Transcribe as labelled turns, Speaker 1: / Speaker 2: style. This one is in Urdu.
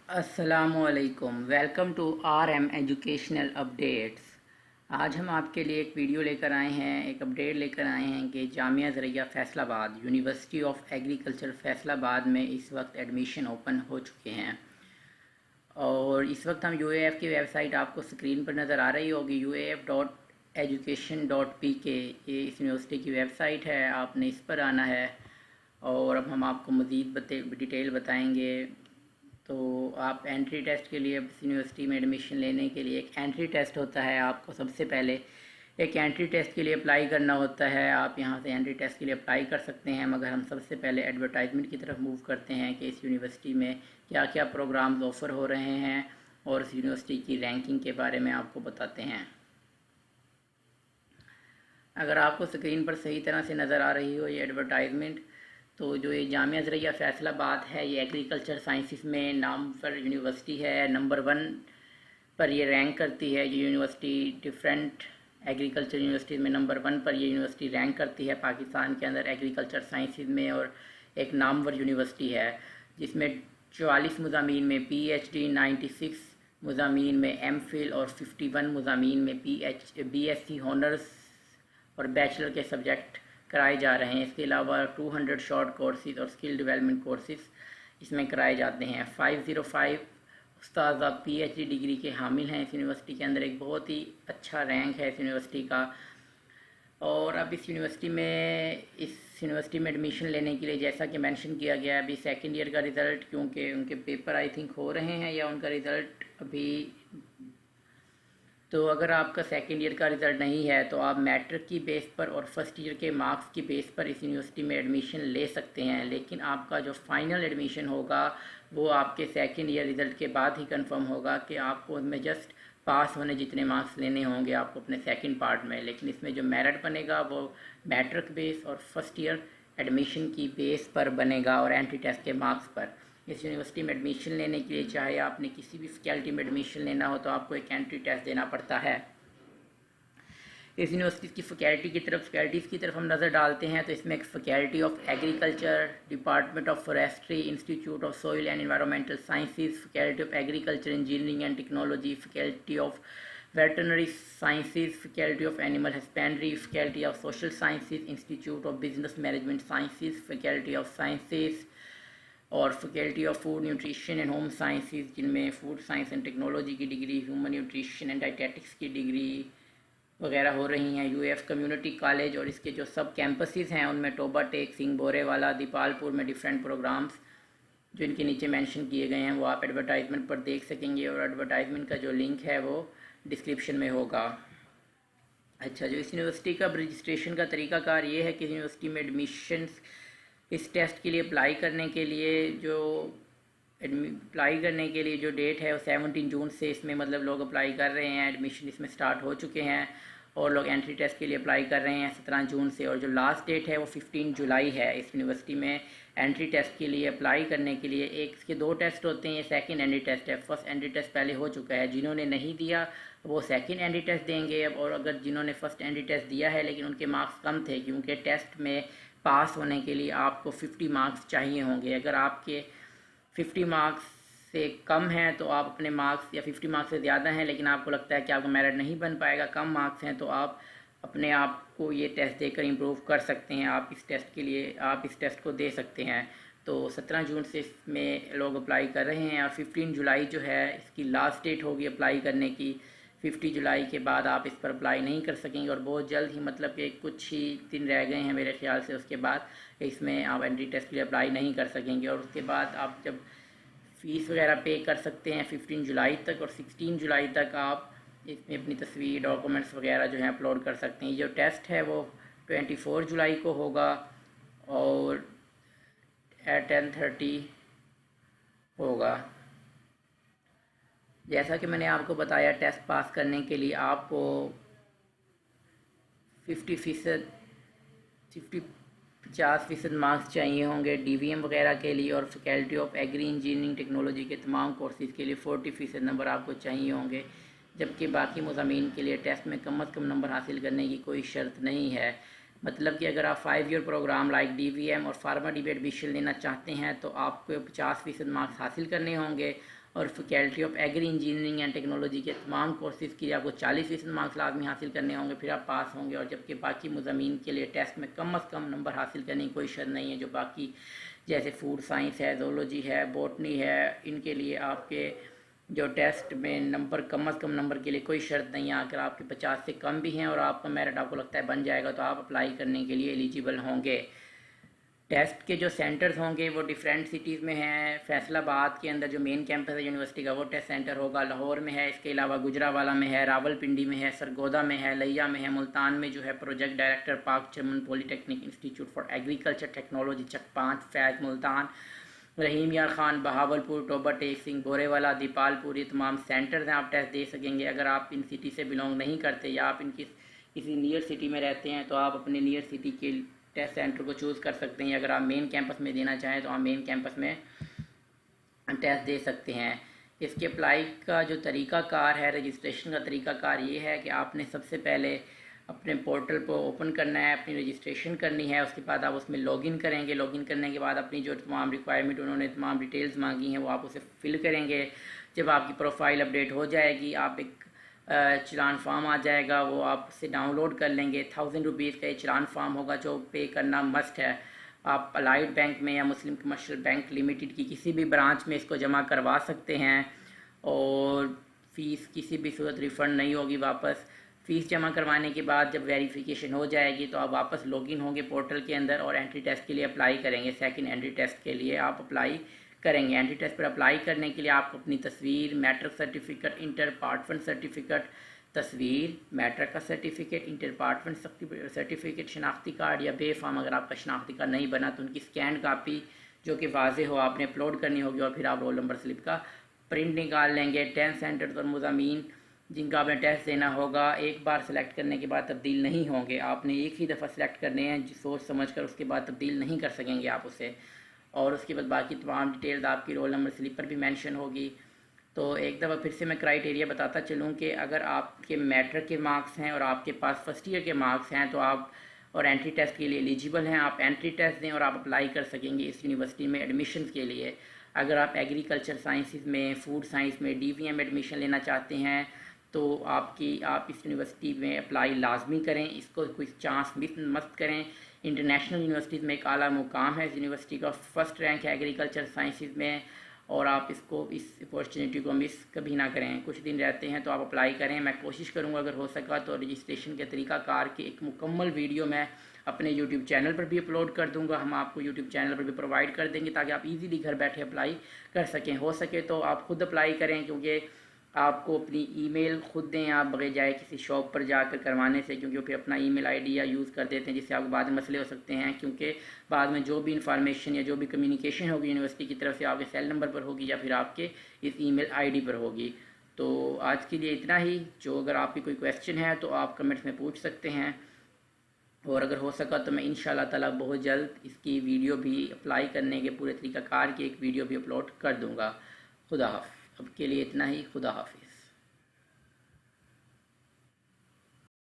Speaker 1: السلام علیکم، welcome to R M educational updates. آج ہم آپ کے لیے ایک ویڈیو لے کر آئے ہیں، ایک اپڈیٹ لے کر آئے ہیں کہ جامعہ زرعیہ فیصل آباد یونیورسٹی آف ایگریکلچر فیصل آباد میں اس وقت ایڈمیشن اوپن ہو چکے ہیں۔ اور اس وقت ہم یو اے ایف کی ویب سائٹ آپ کو اسکرین پر نظر آ رہی ہوگی، uaf.education.pk، یہ اس یونیورسٹی کی ویب سائٹ ہے، آپ نے اس پر آنا ہے۔ اور اب ہم آپ کو مزید ڈیٹیل بتائیں گے۔ تو آپ انٹری ٹیسٹ کے لیے اس یونیورسٹی میں ایڈمیشن لینے کے لیے ایک انٹری ٹیسٹ ہوتا ہے، آپ کو سب سے پہلے ایک انٹری ٹیسٹ کے لیے اپلائی کرنا ہوتا ہے۔ آپ یہاں سے انٹری ٹیسٹ کے لیے اپلائی کر سکتے ہیں، مگر ہم سب سے پہلے ایڈورٹائزمنٹ کی طرف موو کرتے ہیں کہ اس یونیورسٹی میں کیا کیا پروگرامز آفر ہو رہے ہیں اور اس یونیورسٹی کی رینکنگ کے بارے میں آپ کو بتاتے ہیں۔ اگر آپ کو اسکرین پر صحیح طرح سے نظر آ رہی ہو یہ ایڈورٹائزمنٹ، تو جو یہ جامعہ زرعیہ فیصل آباد ہے یہ ایگریکلچر سائنسز میں نامور یونیورسٹی ہے، نمبر 1 پر یہ رینک کرتی ہے۔ یہ یونیورسٹی ڈفرینٹ ایگریکلچر یونیورسٹیز میں نمبر 1 پر یہ یونیورسٹی رینک کرتی ہے پاکستان کے اندر ایگریکلچر سائنسز میں، اور ایک نامور یونیورسٹی ہے جس میں 44 مضامین میں پی ایچ ڈی، 96 مضامین میں ایم فل اور 51 مضامین میں بی ایس سی ہانرز اور بیچلر کے سبجیکٹ کرائے جا رہے ہیں۔ اس کے علاوہ 200 شارٹ کورسز اور اسکل ڈیولپمنٹ کورسز اس میں کرائے جاتے ہیں۔ 505 استاذہ پی ایچ ڈی ڈگری کے حامل ہیں اس یونیورسٹی کے اندر، ایک بہت ہی اچھا رینک ہے اس یونیورسٹی کا۔ اور اب اس یونیورسٹی میں ایڈمیشن لینے کے لیے جیسا کہ مینشن کیا گیا ہے، ابھی سیکنڈ ایئر کا رزلٹ، کیونکہ ان کے پیپر آئی تھنک ہو رہے ہیں یا ان کا رزلٹ ابھی، تو اگر آپ کا سیکنڈ ایئر کا رزلٹ نہیں ہے تو آپ میٹرک کی بیس پر اور فرسٹ ایئر کے مارکس کی بیس پر اس یونیورسٹی میں ایڈمیشن لے سکتے ہیں، لیکن آپ کا جو فائنل ایڈمیشن ہوگا وہ آپ کے سیکنڈ ایئر رزلٹ کے بعد ہی کنفرم ہوگا کہ آپ کو اس میں جسٹ پاس ہونے جتنے مارکس لینے ہوں گے آپ کو اپنے سیکنڈ پارٹ میں، لیکن اس میں جو میرٹ بنے گا وہ میٹرک بیس اور فرسٹ ایئر ایڈمیشن کی بیس پر بنے گا اور انٹری ٹیسٹ کے مارکس پر۔ اس یونیورسٹی میں ایڈمیشن لینے کے لیے چاہے آپ نے کسی بھی فیکلٹی میں ایڈمیشن لینا ہو تو آپ کو ایک انٹری ٹیسٹ دینا پڑتا ہے۔ اس یونیورسٹی کی فیکلٹیز کی طرف ہم نظر ڈالتے ہیں تو اس میں ایک faculty of agriculture, department of forestry, institute of soil and environmental sciences, faculty of agriculture engineering and technology, faculty of veterinary sciences, faculty of animal husbandry, faculty of social sciences, institute of business management sciences, faculty of sciences اور faculty of food nutrition and home sciences, جن میں فوڈ سائنس اینڈ ٹیکنالوجی کی degree, human nutrition and dietetics کی ڈگری وغیرہ ہو رہی ہیں۔ یو ایف کمیونٹی کالج اور اس کے جو سب کیمپسز ہیں ان میں ٹوبا ٹیک، سنگھ بورے والا، دیپال پور میں ڈیفرنٹ پروگرامز جو ان کے نیچے مینشن کیے گئے ہیں وہ آپ ایڈورٹائزمنٹ پر دیکھ سکیں گے، اور ایڈورٹائزمنٹ کا جو لنک ہے وہ ڈسکرپشن میں ہوگا۔ اچھا، جو اس یونیورسٹی کا رجسٹریشن کا طریقہ کار یہ ہے کہ یونیورسٹی میں ایڈمیشنز اس ٹیسٹ کے لیے اپلائی کرنے کے لیے جو ڈیٹ ہے وہ 17 جون سے اس میں مطلب لوگ اپلائی کر رہے ہیں، ایڈمیشن اس میں سٹارٹ ہو چکے ہیں اور لوگ انٹری ٹیسٹ کے لیے اپلائی کر رہے ہیں 17 جون سے، اور جو لاسٹ ڈیٹ ہے وہ 15 جولائی ہے اس یونیورسٹی میں انٹری ٹیسٹ کے لیے اپلائی کرنے کے لیے۔ اس کے 2 ٹیسٹ ہوتے ہیں، سیکنڈ انٹری ٹیسٹ ہے، فرسٹ انٹری ٹیسٹ پہلے ہو چکا ہے، جنہوں نے نہیں دیا وہ سیکنڈ انٹری ٹیسٹ دیں گے اب، اور اگر جنہوں نے فرسٹ انٹری ٹیسٹ دیا ہے لیکن ان کے مارکس کم تھے، کیونکہ ٹیسٹ میں پاس ہونے کے لیے آپ کو 50 مارکس چاہیے ہوں گے، اگر آپ کے 50 مارکس سے کم ہیں تو آپ اپنے مارکس، یا 50 مارکس سے زیادہ ہیں لیکن آپ کو لگتا ہے کہ آپ کا میرٹ نہیں بن پائے گا، کم مارکس ہیں، تو آپ اپنے آپ کو یہ ٹیسٹ دے کر امپروو کر سکتے ہیں، آپ اس ٹیسٹ کو دے سکتے ہیں۔ تو 17 جون سے اس میں لوگ اپلائی کر رہے ہیں، اور 15 جولائی جو ہے اس کی لاسٹ ڈیٹ ہوگی اپلائی کرنے کی۔ 50 جولائی کے بعد آپ اس پر اپلائی نہیں کر سکیں گے، اور بہت جلد ہی مطلب کہ کچھ ہی دن رہ گئے ہیں میرے خیال سے، اس کے بعد اس میں آپ انٹری ٹیسٹ کے لیے اپلائی نہیں کر سکیں گے، اور اس کے بعد آپ جب فیس وغیرہ پے کر سکتے ہیں 15 جولائی تک، اور 16 جولائی تک آپ اس میں اپنی تصویر، ڈاکومنٹس وغیرہ جو ہیں اپلوڈ کر سکتے ہیں۔ جو ٹیسٹ ہے وہ 24 جولائی کو ہوگا اور 10:30 ہوگا۔ جیسا کہ میں نے آپ کو بتایا، ٹیسٹ پاس کرنے کے لیے آپ کو 50% مارکس چاہیے ہوں گے ڈی وی ایم وغیرہ کے لیے، اور faculty of agri engineering technology کے تمام کورسز کے لیے 40% نمبر آپ کو چاہیے ہوں گے، جبکہ باقی مضامین کے لیے ٹیسٹ میں کم از کم نمبر حاصل کرنے کی کوئی شرط نہیں ہے۔ مطلب کہ اگر آپ 5 ایئر پروگرام لائک ڈی وی ایم اور فارما ڈی بی ایڈمیشن لینا چاہتے ہیں تو آپ کو 50% مارکس حاصل کرنے ہوں گے، اور faculty of agri engineering and technology کے تمام کورسز کے لیے آپ کو 40% مارکس لازمی حاصل کرنے ہوں گے، پھر آپ پاس ہوں گے۔ اور جبکہ باقی مضامین کے لیے ٹیسٹ میں کم از کم نمبر حاصل کرنے کی کوئی شرط نہیں ہے، جو باقی جیسے فوڈ سائنس ہے، زولوجی ہے، بوٹنی ہے، ان کے لیے آپ کے جو ٹیسٹ میں نمبر کم از کم نمبر کے لیے کوئی شرط نہیں ہے۔ اگر آپ کے 50 سے کم بھی ہیں اور آپ کا میرٹ آپ کو لگتا ہے بن جائے گا تو آپ اپلائی کرنے کے لیے ایلیجیبل ہوں گے۔ ٹیسٹ کے جو سینٹرز ہوں گے وہ ڈیفرینٹ سٹیز میں ہیں۔ فیصل آباد کے اندر جو مین کیمپس ہے یونیورسٹی کا وہ ٹیسٹ سینٹر ہوگا، لاہور میں ہے، اس کے علاوہ گجرانوالہ میں ہے، راول پنڈی میں ہے، سرگودا میں ہے، لیا میں ہے، ملتان میں جو ہے project director Pak Chaman polytechnic institute for agriculture technology Chak 5 فیض ملتان، رحیم یار خان بہاولپور، ٹوبہ ٹیک سنگھ بورے والا، دیپال پور، یہ تمام سینٹرز ہیں، آپ ٹیسٹ دے سکیں گے۔ اگر آپ ان سٹی سے بلونگ نہیں کرتے یا آپ ان کی کسی نیئر سٹی میں رہتے ہیں تو آپ اپنے نیئر سٹی کے ٹیسٹ سینٹر کو چوز کر سکتے ہیں۔ اگر آپ مین کیمپس میں دینا چاہیں تو آپ مین کیمپس میں ٹیسٹ دے سکتے ہیں۔ اس کے اپلائی کا جو طریقہ کار ہے، رجسٹریشن کا طریقہ کار یہ ہے کہ آپ نے سب سے پہلے اپنے پورٹل کو اوپن کرنا ہے، اپنی رجسٹریشن کرنی ہے، اس کے بعد آپ اس میں لاگ ان کریں گے۔ لاگ ان کرنے کے بعد اپنی جو تمام ریکوائرمنٹ انہوں نے تمام ڈیٹیلز مانگی ہیں وہ آپ اسے فل کریں گے۔ جب آپ کی پروفائل اپڈیٹ ہو جائے گی، آپ ایک چلان فارم آ جائے گا، وہ آپ اسے ڈاؤن لوڈ کر لیں گے۔ 1000 روپیز کا یہ چلان فارم ہوگا جو پے کرنا مسٹ ہے۔ آپ الائڈ بینک میں یا مسلم کمرشل بینک لمیٹڈ کی کسی بھی برانچ میں اس کو جمع کروا سکتے ہیں، اور فیس کسی بھی صورت ریفنڈ نہیں ہوگی واپس۔ فیس جمع کروانے کے بعد جب ویریفیکیشن ہو جائے گی تو آپ واپس لاگ ان ہوں گے پورٹل کے اندر اور انٹری ٹیسٹ کے لیے اپلائی کریں گے۔ سیکنڈ انٹری ٹیسٹ کے لیے آپ اپلائی کریں گے۔ انٹری ٹیسٹ پر اپلائی کرنے کے لیے آپ کو اپنی تصویر، matric certificate, inter part 1 certificate, تصویر، میٹرک کا سرٹیفکیٹ، انٹر پارٹ 1 سرٹیفکیٹ، شناختی کارڈ یا بے فارم اگر آپ کا شناختی کارڈ نہیں بنا تو ان کی اسکینڈ کاپی جو کہ واضح ہو آپ نے اپلوڈ کرنی ہوگی، اور پھر آپ رول نمبر سلپ کا پرنٹ نکال لیں گے۔ 10 سینٹرز اور مضامین جن کا آپ نے ٹیسٹ دینا ہوگا ایک بار سلیکٹ کرنے کے بعد تبدیل نہیں ہوں گے، آپ نے ایک ہی دفعہ سلیکٹ کرنے ہیں سوچ سمجھ کر، اس کے بعد تبدیل نہیں کر سکیں گے آپ اسے۔ اور اس کے بعد باقی تمام ڈیٹیلز آپ کی رول نمبر سلپ پر بھی مینشن ہوگی۔ تو ایک دفعہ پھر سے میں کرائیٹیریا بتاتا چلوں کہ اگر آپ کے میٹرک کے مارکس ہیں اور آپ کے پاس فرسٹ ایئر کے مارکس ہیں تو آپ اور انٹری ٹیسٹ کے لیے ایلیجیبل ہیں، آپ انٹری ٹیسٹ دیں اور آپ اپلائی کر سکیں گے اس یونیورسٹی میں ایڈمیشن کے لیے۔ اگر آپ ایگریکلچر سائنسز میں، فوڈ سائنس میں ڈی وی ایم ایڈمیشن لینا چاہتے ہیں تو آپ اس یونیورسٹی میں اپلائی لازمی کریں، اس کو کوئی چانس مس مت کریں۔ انٹرنیشنل یونیورسٹیز میں ایک اعلیٰ مقام ہے اس یونیورسٹی کا، فرسٹ رینک ہے ایگریکلچر سائنسز میں، اور آپ اس اپورچونیٹی کو مس کبھی نہ کریں۔ کچھ دن رہتے ہیں تو آپ اپلائی کریں۔ میں کوشش کروں گا اگر ہو سکا تو رجسٹریشن کے طریقہ کار کی ایک مکمل ویڈیو میں اپنے یوٹیوب چینل پر بھی اپلوڈ کر دوں گا، ہم آپ کو یوٹیوب چینل پر بھی پرووائڈ کر دیں گے تاکہ آپ ایزیلی گھر بیٹھے اپلائی کر سکیں۔ ہو سکے تو آپ خود اپلائی کریں، کیونکہ آپ کو اپنی ای میل خود دیں آپ بغیر جائے کسی شاپ پر جا کر کروانے سے، کیونکہ وہ پھر اپنا ای میل آئی ڈی یا یوز کر دیتے ہیں جس سے آپ کو بعد میں مسئلے ہو سکتے ہیں، کیونکہ بعد میں جو بھی انفارمیشن یا جو بھی کمیونیکیشن ہوگی یونیورسٹی کی طرف سے آپ کے سیل نمبر پر ہوگی یا پھر آپ کے اس ای میل آئی ڈی پر ہوگی۔ تو آج کے لیے اتنا ہی۔ جو اگر آپ کی کوئی کویسچن ہے تو آپ کمنٹس میں پوچھ سکتے ہیں، اور اگر ہو سکا تو میں انشاءاللہ تعالی بہت جلد اس کی ویڈیو بھی اپلائی کرنے کے پورے طریقہ کار کی ایک ویڈیو بھی اپلوڈ کر دوں گا۔ خدا حافظ۔ اب کے لیے اتنا ہی، خدا حافظ۔